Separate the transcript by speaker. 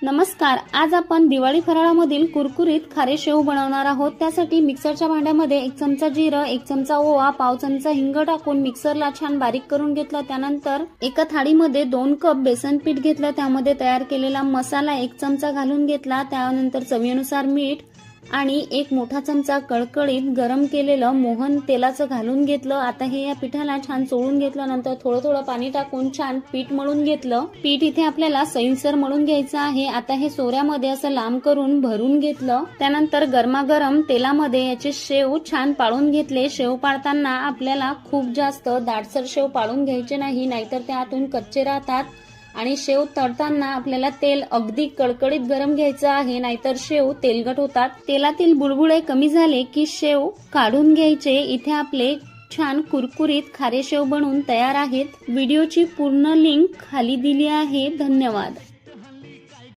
Speaker 1: नमस्कार, आज आपण दिवाळी फराळामधील कुरकुरीत खारे शेव बनवणार आहोत। त्यासाठी मिक्सरच्या भांड्यामध्ये 1 चमचा जिरं, 1 चमचा ओवा, पाव चमचा हिंग टाकून मिक्सरला छान बारीक करून घेतलं। त्यानंतर एका थाळीमध्ये 2 कप बेसन पीठ घेतलं, त्यामध्ये तयार केलेला मसाला 1 चमचा घालून घेतला। त्यानंतर चवीनुसार मीठ आणि 1 मोठा चमचा कळकळीत गरम केलेलं मोहन तेलाचं घालून घेतलं। आता हे या पिठाला छान चोळून घेतल्यानंतर थोडं थोडं पाणी टाकून छान पीठ मळून घेतलं। पीठ इथे आपल्याला सैलसर मळून घ्यायचं आहे। आता हे सोऱ्यामध्ये असं लांब करून भरून घेतलं। त्यानंतर गरमागरम तेलामध्ये याचे शेव छान पाळून घेतले। शेव पाळताना आपल्याला खूप जास्त दाटसर शेव पाळून घ्यायचे नाही, नाहीतर ते आतून कच्चे राहतात। आणि शेव तळताना आपल्याला तेल अगदी कडकडीत गरम घ्यायचं आहे, नाहीतर शेव तेलगट होतात। तेलातील बुडबुडे कमी झाले की शेव काढून घ्यायचे। इथे आपले छान कुरकुरीत खारे शेव बनवून तयार आहेत। व्हिडिओची पूर्ण लिंक खाली दिली आहे। धन्यवाद।